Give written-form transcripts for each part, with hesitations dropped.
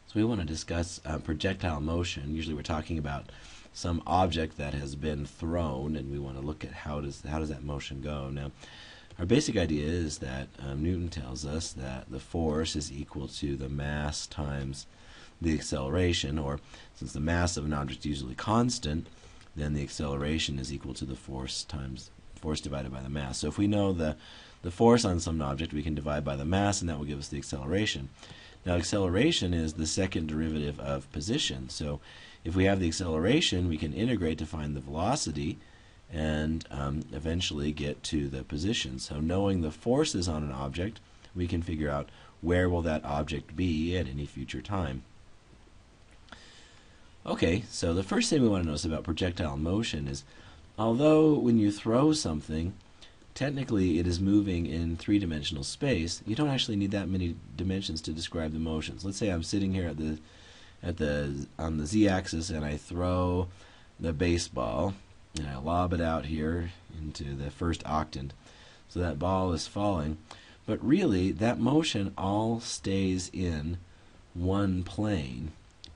So we want to discuss projectile motion. Usually we're talking about some object that has been thrown, and we want to look at how does that motion go. Now, our basic idea is that Newton tells us that the force is equal to the mass times the acceleration, or since the mass of an object is usually constant, then the acceleration is equal to the force divided by the mass. So if we know the force on some object, we can divide by the mass, and that will give us the acceleration. Now, acceleration is the second derivative of position. So if we have the acceleration, we can integrate to find the velocity and eventually get to the position. So knowing the forces on an object, we can figure out where will that object be at any future time. Okay, so the first thing we want to notice about projectile motion is, although when you throw something, technically it is moving in three-dimensional space, you don't actually need that many dimensions to describe the motions. Let's say I'm sitting here on the z-axis and I throw the baseball and I lob it out here into the first octant. So that ball is falling, but really that motion all stays in one plane.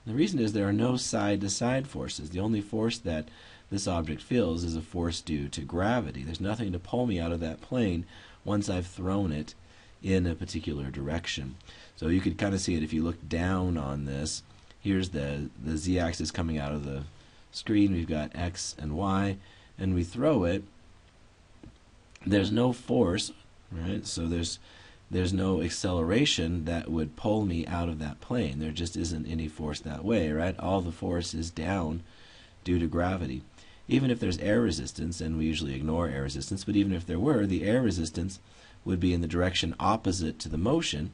The reason is there are no side-to-side forces. The only force that this object feels is a force due to gravity. There's nothing to pull me out of that plane once I've thrown it in a particular direction. So you could kind of see it if you look down on this. Here's the z-axis coming out of the screen. We've got x and y, and we throw it. There's no force, right? So there's no acceleration that would pull me out of that plane. There just isn't any force that way, right? All the force is down due to gravity. Even if there's air resistance, and we usually ignore air resistance, but even if there were, the air resistance would be in the direction opposite to the motion,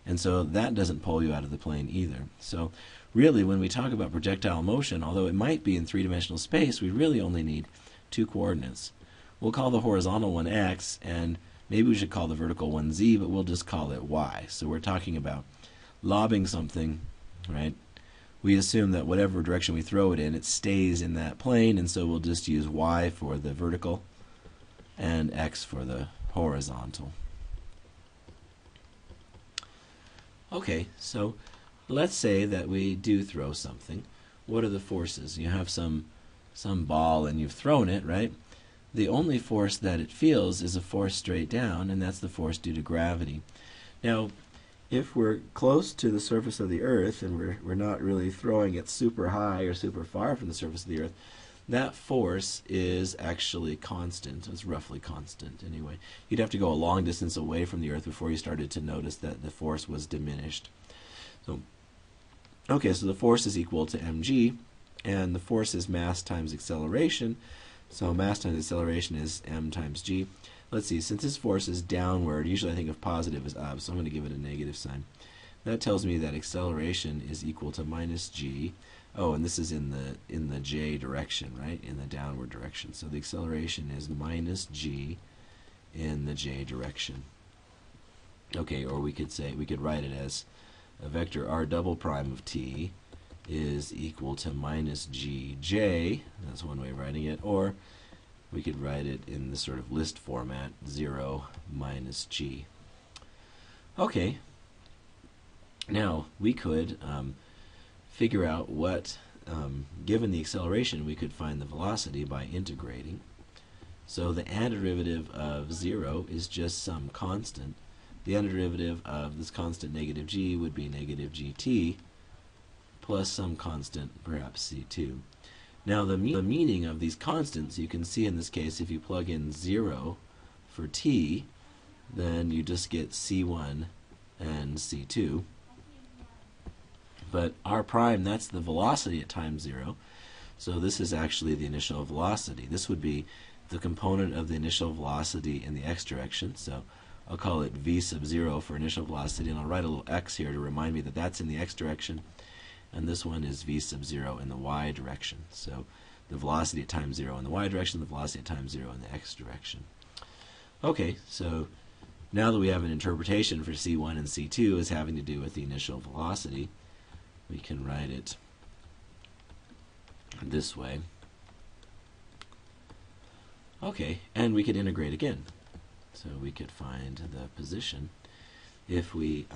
and so that doesn't pull you out of the plane either. So really, when we talk about projectile motion, although it might be in three-dimensional space, we really only need two coordinates. We'll call the horizontal one x, and maybe we should call the vertical one z, but we'll just call it y. So we're talking about lobbing something, right? We assume that whatever direction we throw it in, it stays in that plane, and so we'll just use y for the vertical and x for the horizontal. Okay, so let's say that we do throw something. What are the forces? You have some ball and you've thrown it, right? The only force that it feels is a force straight down, and that's the force due to gravity. Now, if we're close to the surface of the Earth and we're not really throwing it super high or super far from the surface of the Earth, that force is actually constant. It's roughly constant anyway. You'd have to go a long distance away from the Earth before you started to notice that the force was diminished. So, okay, so the force is equal to mg, and the force is mass times acceleration. So mass times acceleration is m times g. Let's see, since this force is downward, usually I think of positive as up, so I'm going to give it a negative sign. That tells me that acceleration is equal to minus g. Oh, and this is in the j direction, right? In the downward direction. So the acceleration is minus g in the j direction. Okay, or we could write it as a vector r double prime of t is equal to minus gj. That's one way of writing it. Or we could write it in the sort of list format, 0 minus g. Okay, now we could figure out what, given the acceleration, we could find the velocity by integrating. So the antiderivative of 0 is just some constant. The antiderivative of this constant negative g would be negative gt plus some constant, perhaps c2. Now the meaning of these constants, you can see in this case, if you plug in 0 for t, then you just get c1 and c2. But r prime, that's the velocity at time 0. So this is actually the initial velocity. This would be the component of the initial velocity in the x direction. So I'll call it v sub 0 for initial velocity, and I'll write a little x here to remind me that that's in the x direction. And this one is v sub 0 in the y direction. So the velocity at time 0 in the y direction, the velocity at time 0 in the x direction. Okay, so now that we have an interpretation for c1 and c2 as having to do with the initial velocity, we can write it this way. Okay, and we could integrate again. So we could find the position if we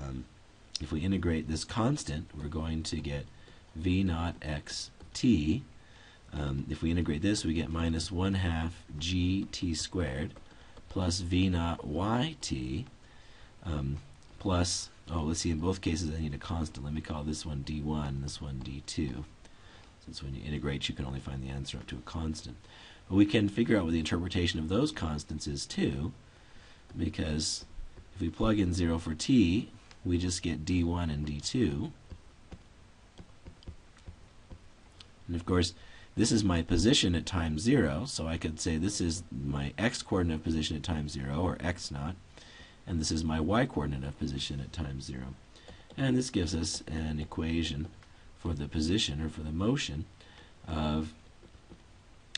if we integrate this constant, we're going to get v naught x t. If we integrate this, we get minus 1/2 gt squared plus v naught yt plus, oh, let's see, in both cases I need a constant. Let me call this one d1 and this one d2. Since when you integrate, you can only find the answer up to a constant. But we can figure out what the interpretation of those constants is too, because if we plug in 0 for t, we just get d1 and d2. And of course, this is my position at time 0, so I could say this is my x-coordinate position at time 0, or x naught, and this is my y-coordinate of position at time 0. And this gives us an equation for the position, or for the motion, of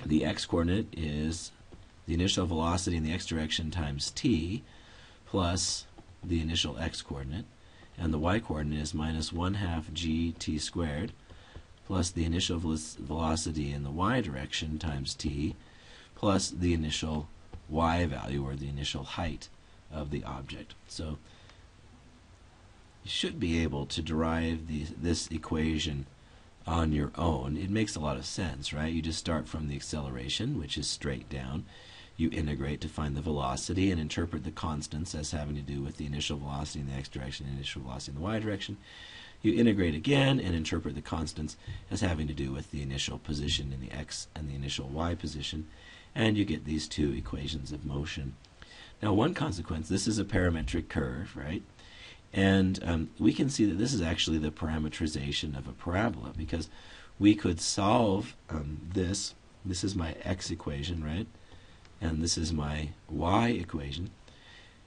the x-coordinate is the initial velocity in the x direction times t, plus the initial x-coordinate, and the y-coordinate is minus 1/2 gt squared, plus the initial velocity in the y direction times t, plus the initial y value, or the initial height of the object. So you should be able to derive this equation on your own. It makes a lot of sense, right? You just start from the acceleration, which is straight down. You integrate to find the velocity and interpret the constants as having to do with the initial velocity in the x direction and initial velocity in the y direction. You integrate again and interpret the constants as having to do with the initial position in the x and the initial y position, and you get these two equations of motion. Now, one consequence, this is a parametric curve, right? And we can see that this is actually the parametrization of a parabola, because we could solve this. This is my x equation, right? And this is my y equation.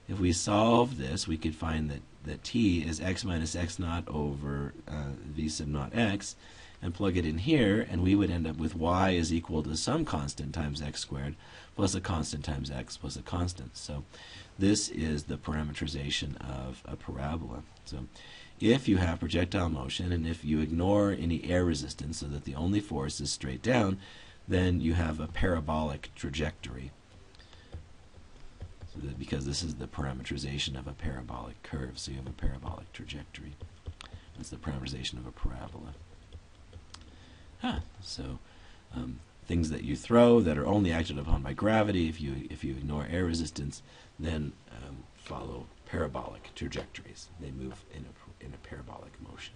If we solve this, we could find that t is x minus x naught over v sub naught x, and plug it in here, and we would end up with y is equal to some constant times x squared plus a constant times x plus a constant. So this is the parametrization of a parabola. So if you have projectile motion, and if you ignore any air resistance so that the only force is straight down, then you have a parabolic trajectory. So that, because this is the parametrization of a parabolic curve, so you have a parabolic trajectory. That's the parameterization of a parabola. So things that you throw that are only acted upon by gravity, if you ignore air resistance, then follow parabolic trajectories. They move in a parabolic motion.